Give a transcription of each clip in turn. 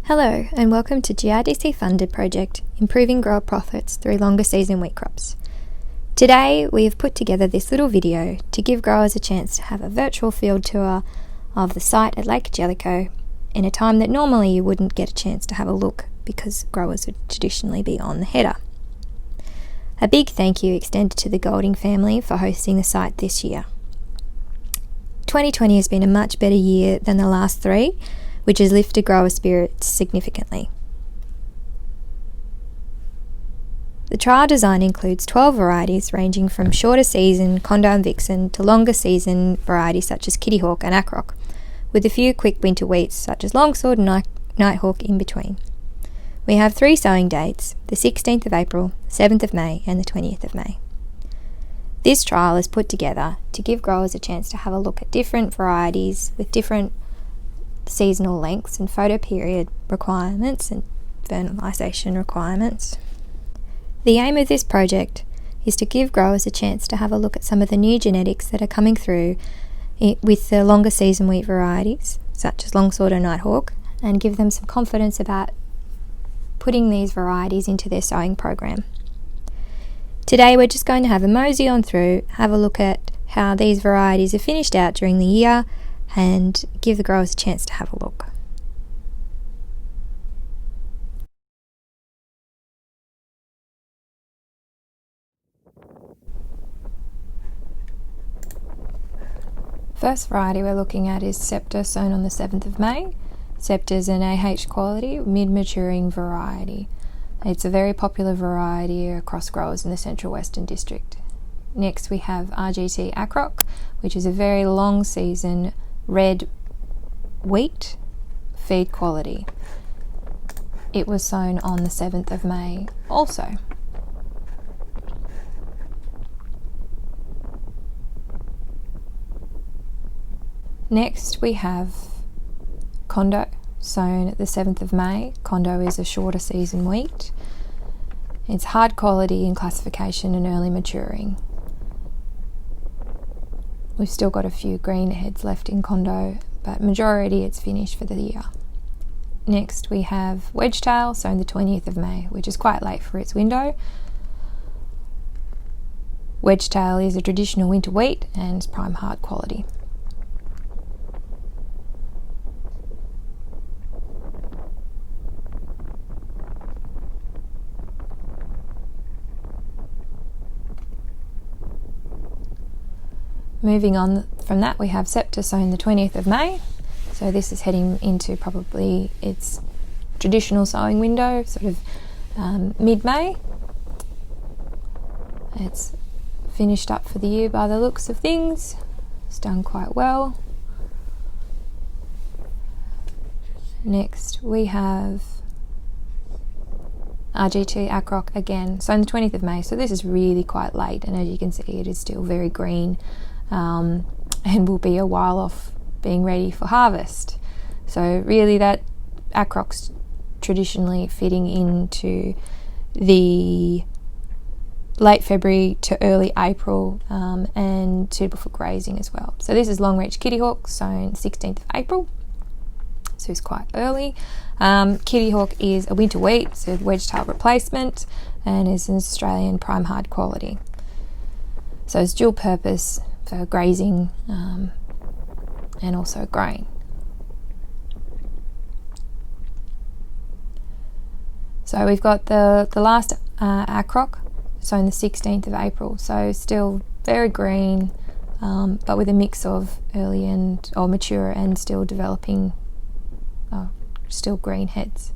Hello and welcome to GRDC funded project Improving Grower Profits Through Longer Season Wheat Crops. Today we have put together this little video to give growers a chance to have a virtual field tour of the site at Lake Cargelligo in a time that normally you wouldn't get a chance to have a look because growers would traditionally be on the header. A big thank you extended to the Golding family for hosting the site this year. 2020 has been a much better year than the last three, which has lifted grower spirits significantly. The trial design includes 12 varieties ranging from shorter season Condo and Vixen to longer season varieties such as Kitty Hawk and Akrock, with a few quick winter wheats such as Longsword and Nighthawk in between. We have 3 sowing dates, the 16th of April, 7th of May and the 20th of May. This trial is put together to give growers a chance to have a look at different varieties with different seasonal lengths and photo period requirements and fertilisation requirements. The aim of this project is to give growers a chance to have a look at some of the new genetics that are coming through with the longer season wheat varieties such as Longsword and Nighthawk, and give them some confidence about putting these varieties into their sowing program. Today we're just going to have a mosey on through, have a look at how these varieties are finished out during the year and give the growers a chance to have a look. First variety we're looking at is Scepter, sown on the 7th of May. Scepter is an AH quality, mid-maturing variety. It's a very popular variety across growers in the Central Western District. Next we have RGT Akrock, which is a very long season red wheat feed quality. It was sown on the 7th of May also. Next we have Condo, sown at the 7th of May. Condo is a shorter season wheat. It's hard quality in classification and early maturing. We've still got a few green heads left in Condo, but majority it's finished for the year. Next we have Wedgetail, sown the 20th of May, which is quite late for its window. Wedgetail is a traditional winter wheat and it's prime hard quality. Moving on from that, we have Scepter, sown the 20th of May. So this is heading into probably its traditional sowing window, sort of mid-May. It's finished up for the year by the looks of things. It's done quite well. Next we have RGT Akrock again, sown the 20th of May. So this is really quite late, and as you can see it is still very green. And will be a while off being ready for harvest. So really that Akrock's traditionally fitting into the late February to early April and suitable for grazing as well. So this is Long Reach Kitty Hawk, sown 16th of April, so it's quite early. Kitty Hawk is a winter wheat, so wedge-tail replacement, and is an Australian prime hard quality. So it's dual purpose for grazing and also grain. So we've got the last Akrock, sown the 16th of April, so still very green, but with a mix of early or mature and still developing, still green heads.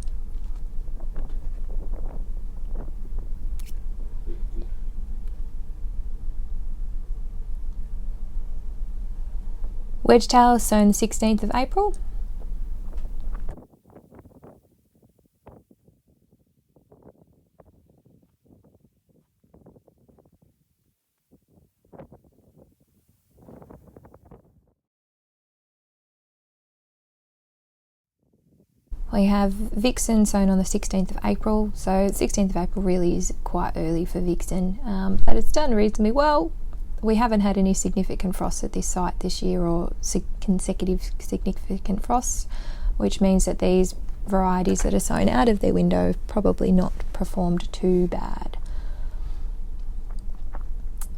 Wedgetail is sown the 16th of April. We have Vixen, sown on the 16th of April. So 16th of April really is quite early for Vixen, but it's done reasonably well. We haven't had any significant frosts at this site this year, or consecutive significant frosts, which means that these varieties that are sown out of their window have probably not performed too bad.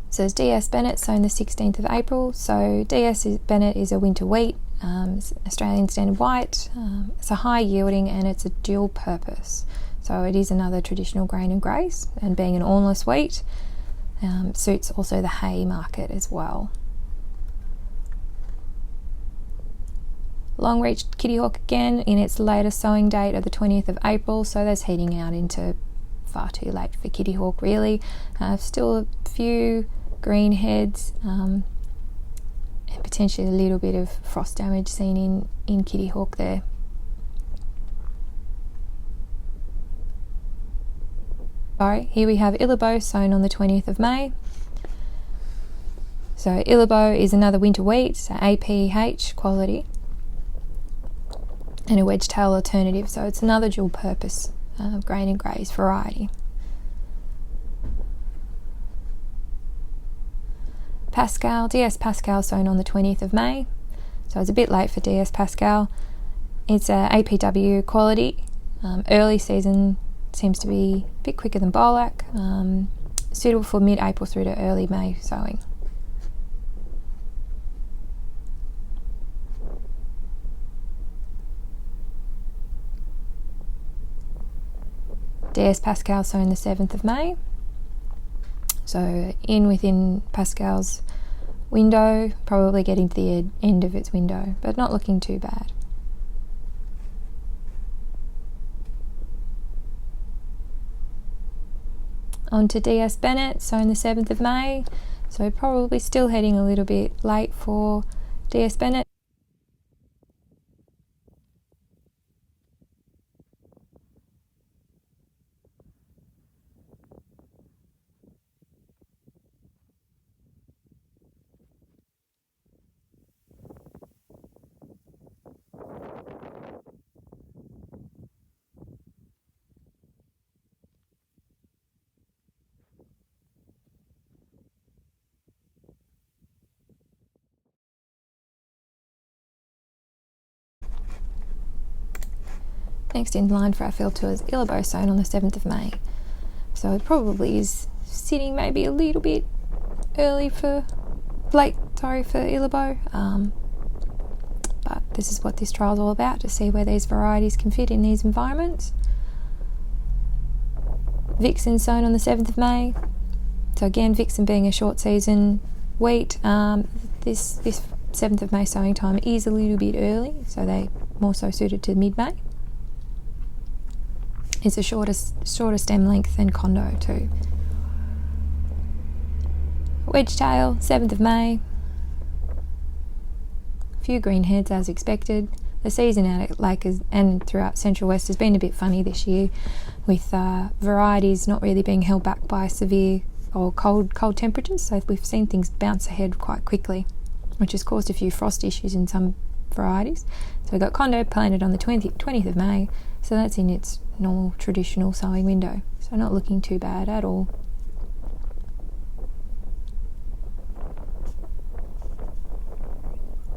So there's DS Bennett, sown the 16th of April. So DS Bennett is a winter wheat, Australian standard white. It's a high yielding and it's a dual purpose. So it is another traditional grain and graze, and being an awnless wheat, suits also the hay market as well. Long-reached Kitty Hawk again in its latest sowing date of the 20th of April, so that's heading out into far too late for Kitty Hawk really. Still a few green heads, and potentially a little bit of frost damage seen in Kitty Hawk there. Sorry, here we have Illabo sown on the 20th of May. So Illabo is another winter wheat, so APH quality, and a wedge-tail alternative, so it's another dual purpose grain and graze variety. Pascal, DS Pascal sown on the 20th of May, so it's a bit late for DS Pascal. It's a APW quality, early season, seems to be a bit quicker than Bolac, suitable for mid-April through to early May sowing. DS Pascal sown the 7th of May. So within Pascal's window, probably getting to the end of its window, but not looking too bad. On to DS Bennett, sown the 7th of May. So probably still heading a little bit late for DS Bennett. Next in line for our field tour is Illabo sown on the 7th of May. So it probably is sitting maybe a little bit late for Illabo. But this is what this trial is all about, to see where these varieties can fit in these environments. Vixen sown on the 7th of May. So again, Vixen being a short season wheat, this 7th of May sowing time is a little bit early, so they more so suited to mid-May. It's a shorter stem length than Condo too. Wedgetail, 7th of May. A few green heads as expected. The season out at Lake and throughout Central West has been a bit funny this year, with varieties not really being held back by severe or cold temperatures. So we've seen things bounce ahead quite quickly, which has caused a few frost issues in some varieties. So we've got Condo planted on the 20th of May, so that's in its normal traditional sowing window. So not looking too bad at all.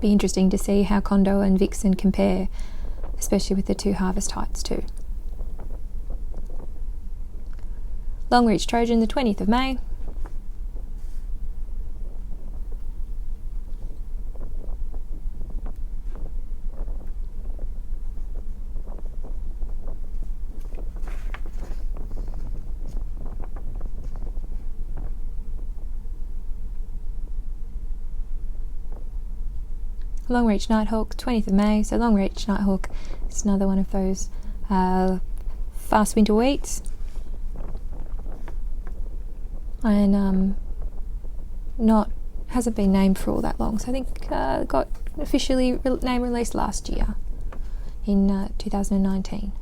Be interesting to see how Condo and Vixen compare, especially with the two harvest heights too. Long-reach Trojan, the 20th of May. Long-reach Nighthawk, 20th of May. So long-reach Nighthawk is another one of those fast winter wheats, and hasn't been named for all that long. So I think got officially name released last year in 2019.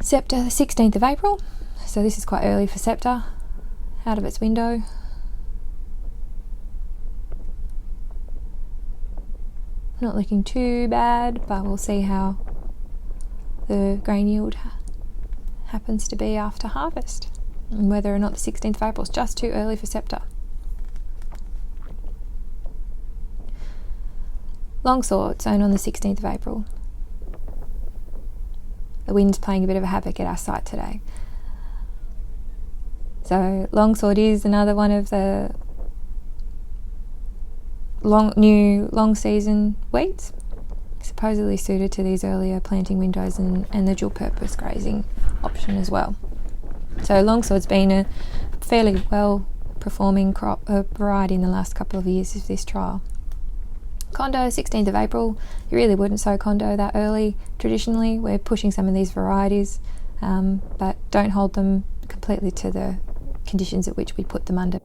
Scepter, the 16th of April. So this is quite early for Scepter, out of its window. Not looking too bad, but we'll see how the grain yield happens to be after harvest, and whether or not the 16th of April is just too early for Scepter. Longsword sown on the 16th of April. the wind's playing a bit of a havoc at our site today. So longsword is another one of the new long season wheats, supposedly suited to these earlier planting windows and the dual purpose grazing option as well. So longsword's been a fairly well performing crop variety in the last couple of years of this trial. Condo, 16th of April, you really wouldn't sow condo that early. Traditionally, we're pushing some of these varieties, but don't hold them completely to the conditions at which we put them under.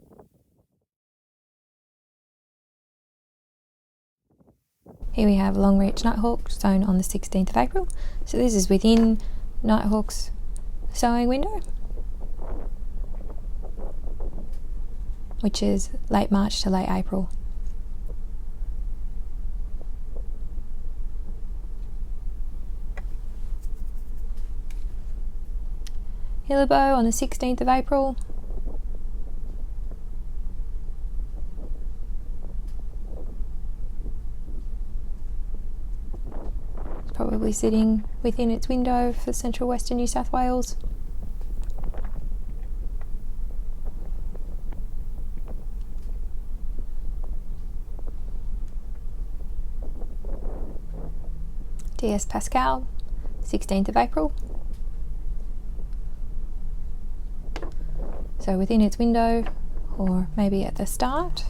Here we have Longreach Nighthawk sown on the 16th of April. So this is within Nighthawk's sowing window, which is late March to late April. Hillabo on the 16th of April. It's probably sitting within its window for central western New South Wales. DS Pascal, 16th of April. So within its window, or maybe at the start.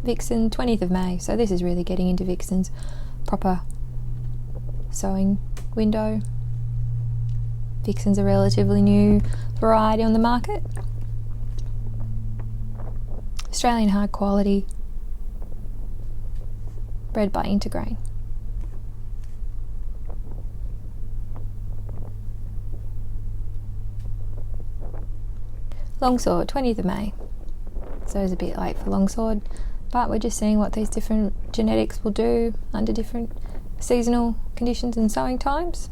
Vixen, 20th of May. So this is really getting into Vixen's proper sowing window. Vixen's a relatively new variety on the market. Australian high quality, bred by Intergrain. Longsword, 20th of May. So it's a bit late for longsword, but we're just seeing what these different genetics will do under different seasonal conditions and sowing times.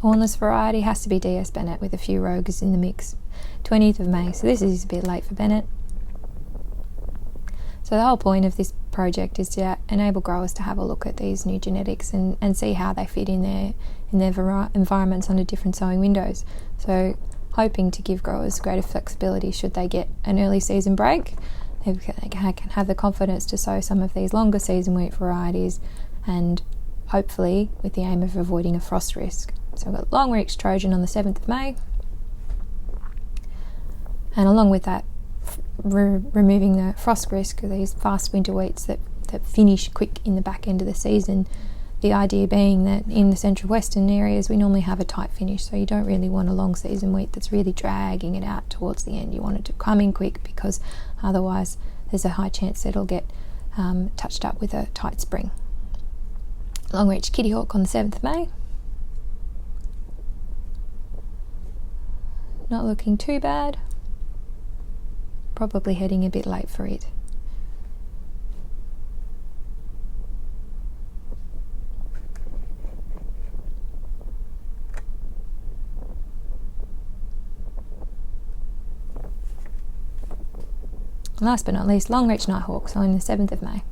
Hornless variety has to be DS Bennett with a few rogues in the mix. 20th of May, so this is a bit late for Bennett. So the whole point of this project is to enable growers to have a look at these new genetics and see how they fit in their environments under different sowing windows. So hoping to give growers greater flexibility should they get an early season break. They can have the confidence to sow some of these longer season wheat varieties, and hopefully with the aim of avoiding a frost risk. So we've got Longreach Trojan on the 7th of May, and along with that, removing the frost risk of these fast winter wheats that finish quick in the back end of the season. The idea being that in the central western areas we normally have a tight finish, so you don't really want a long season wheat that's really dragging it out towards the end. You want it to come in quick, because otherwise there's a high chance that it'll get touched up with a tight spring. Longreach Kittyhawk on the 7th of May. Not looking too bad. Probably heading a bit late for it. Last but not least, Longreach Nighthawk on the 7th of May.